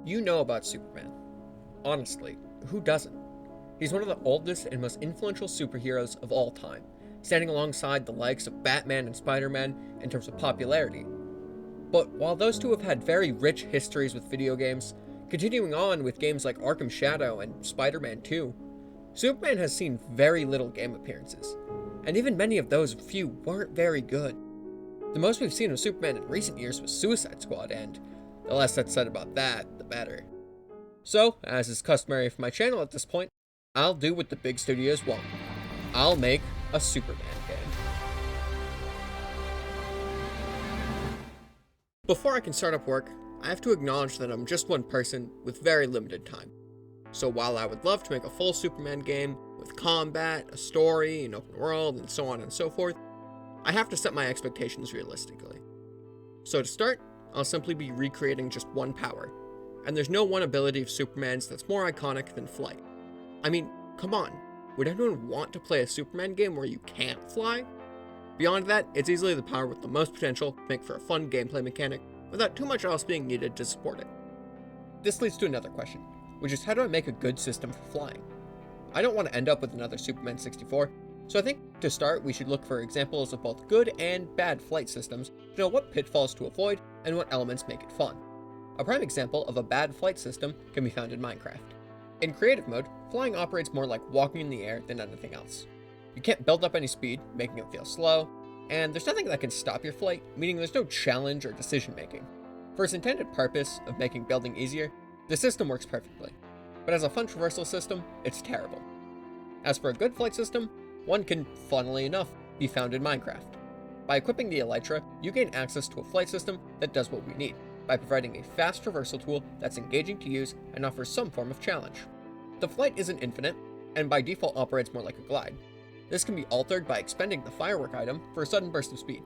You know about Superman. Honestly, who doesn't? He's one of the oldest and most influential superheroes of all time, standing alongside the likes of Batman and Spider-Man in terms of popularity. But while those two have had very rich histories with video games, continuing on with games like Arkham Shadow and Spider-Man 2, Superman has seen very little game appearances, and even many of those few weren't very good. The most we've seen of Superman in recent years was Suicide Squad, and the less that's said about that, the better. So, as is customary for my channel at this point, I'll do what the big studios want. I'll make a Superman game. Before I can start up work, I have to acknowledge that I'm just one person with very limited time. So while I would love to make a full Superman game with combat, a story, an open world, and so on and so forth, I have to set my expectations realistically. So to start, I'll simply be recreating just one power, and there's no one ability of Superman's that's more iconic than flight. I mean, come on, would anyone want to play a Superman game where you can't fly? Beyond that, it's easily the power with the most potential to make for a fun gameplay mechanic without too much else being needed to support it. This leads to another question, which is how do I make a good system for flying? I don't want to end up with another Superman 64, so I think to start we should look for examples of both good and bad flight systems to know what pitfalls to avoid and what elements make it fun. A prime example of a bad flight system can be found in Minecraft. In creative mode, flying operates more like walking in the air than anything else. You can't build up any speed, making it feel slow, and there's nothing that can stop your flight, meaning there's no challenge or decision making. For its intended purpose of making building easier, the system works perfectly, but as a fun traversal system, it's terrible. As for a good flight system, one can, funnily enough, be found in Minecraft. By equipping the Elytra, you gain access to a flight system that does what we need, by providing a fast traversal tool that's engaging to use and offers some form of challenge. The flight isn't infinite, and by default operates more like a glide. This can be altered by expending the firework item for a sudden burst of speed,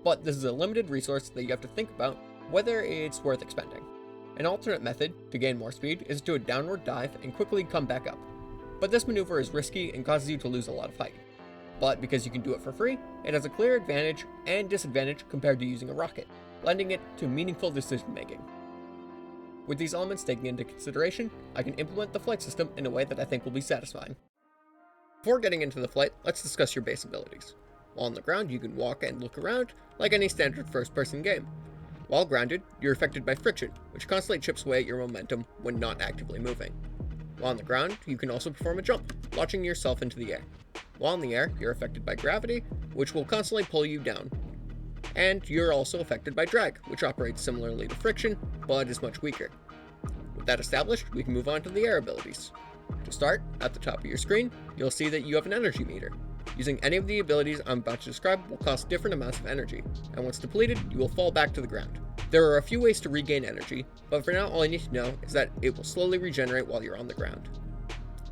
but this is a limited resource that you have to think about whether it's worth expending. An alternate method to gain more speed is to do a downward dive and quickly come back up, but this maneuver is risky and causes you to lose a lot of height. But because you can do it for free, it has a clear advantage and disadvantage compared to using a rocket, lending it to meaningful decision making. With these elements taken into consideration, I can implement the flight system in a way that I think will be satisfying. Before getting into the flight, let's discuss your base abilities. While on the ground, you can walk and look around like any standard first-person game. While grounded, you're affected by friction, which constantly chips away at your momentum when not actively moving. While on the ground, you can also perform a jump, launching yourself into the air. While in the air, you're affected by gravity, which will constantly pull you down. And you're also affected by drag, which operates similarly to friction, but is much weaker. With that established, we can move on to the air abilities. To start, at the top of your screen, you'll see that you have an energy meter. Using any of the abilities I'm about to describe will cost different amounts of energy, and once depleted, you will fall back to the ground. There are a few ways to regain energy, but for now all you need to know is that it will slowly regenerate while you're on the ground.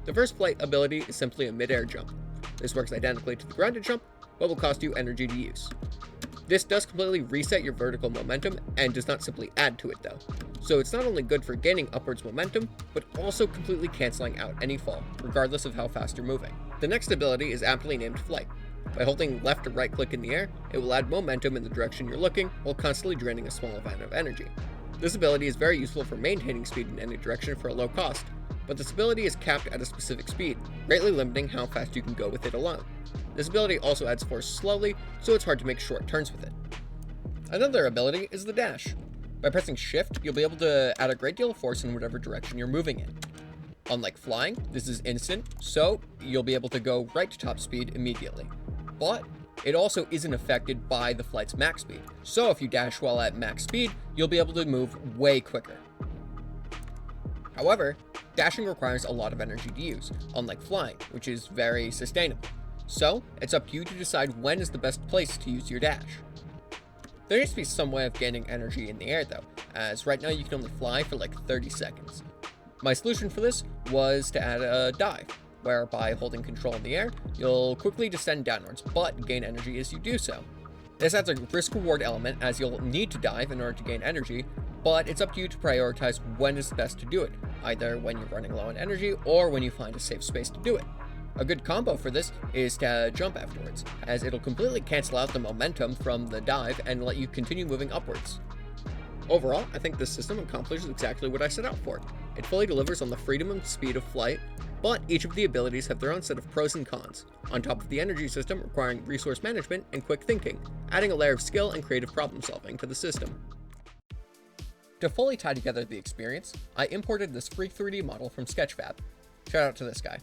The first flight ability is simply a mid-air jump. This works identically to the grounded jump, but will cost you energy to use. This does completely reset your vertical momentum and does not simply add to it though. So it's not only good for gaining upwards momentum, but also completely cancelling out any fall, regardless of how fast you're moving. The next ability is aptly named Flight. By holding left or right click in the air, it will add momentum in the direction you're looking while constantly draining a small amount of energy. This ability is very useful for maintaining speed in any direction for a low cost, but this ability is capped at a specific speed, greatly limiting how fast you can go with it alone. This ability also adds force slowly, so it's hard to make short turns with it. Another ability is the dash. By pressing shift, you'll be able to add a great deal of force in whatever direction you're moving in. Unlike flying, this is instant, so you'll be able to go right to top speed immediately. But it also isn't affected by the flight's max speed, so if you dash while at max speed, you'll be able to move way quicker. However, dashing requires a lot of energy to use, unlike flying, which is very sustainable. So, it's up to you to decide when is the best place to use your dash. There needs to be some way of gaining energy in the air though, as right now you can only fly for like 30 seconds. My solution for this was to add a dive, where by holding control in the air, you'll quickly descend downwards, but gain energy as you do so. This adds a risk-reward element as you'll need to dive in order to gain energy, but it's up to you to prioritize when is best to do it, either when you're running low on energy or when you find a safe space to do it. A good combo for this is to jump afterwards, as it'll completely cancel out the momentum from the dive and let you continue moving upwards. Overall, I think this system accomplishes exactly what I set out for. It fully delivers on the freedom and speed of flight, but each of the abilities have their own set of pros and cons, on top of the energy system requiring resource management and quick thinking, adding a layer of skill and creative problem solving to the system. To fully tie together the experience, I imported this free 3D model from Sketchfab. Shout out to this guy.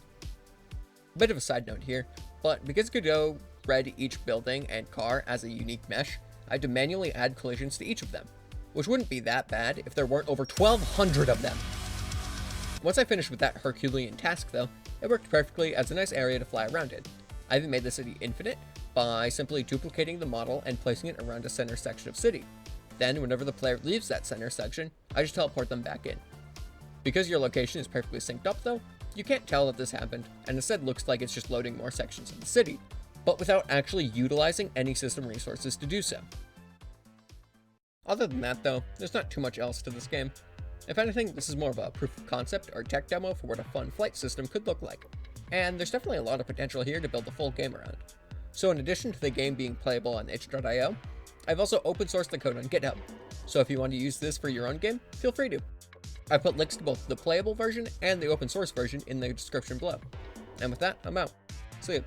A bit of a side note here, but because Godot read each building and car as a unique mesh, I had to manually add collisions to each of them, which wouldn't be that bad if there weren't over 1,200 of them. Once I finished with that Herculean task though, it worked perfectly as a nice area to fly around in. I even made the city infinite by simply duplicating the model and placing it around a center section of city. Then, whenever the player leaves that center section, I just teleport them back in. Because your location is perfectly synced up though, you can't tell that this happened, and instead looks like it's just loading more sections of the city, but without actually utilizing any system resources to do so. Other than that though, there's not too much else to this game. If anything, this is more of a proof of concept or tech demo for what a fun flight system could look like, and there's definitely a lot of potential here to build a full game around. So in addition to the game being playable on itch.io, I've also open sourced the code on GitHub, so if you want to use this for your own game, feel free to. I put links to both the playable version and the open source version in the description below. And with that, I'm out. See ya.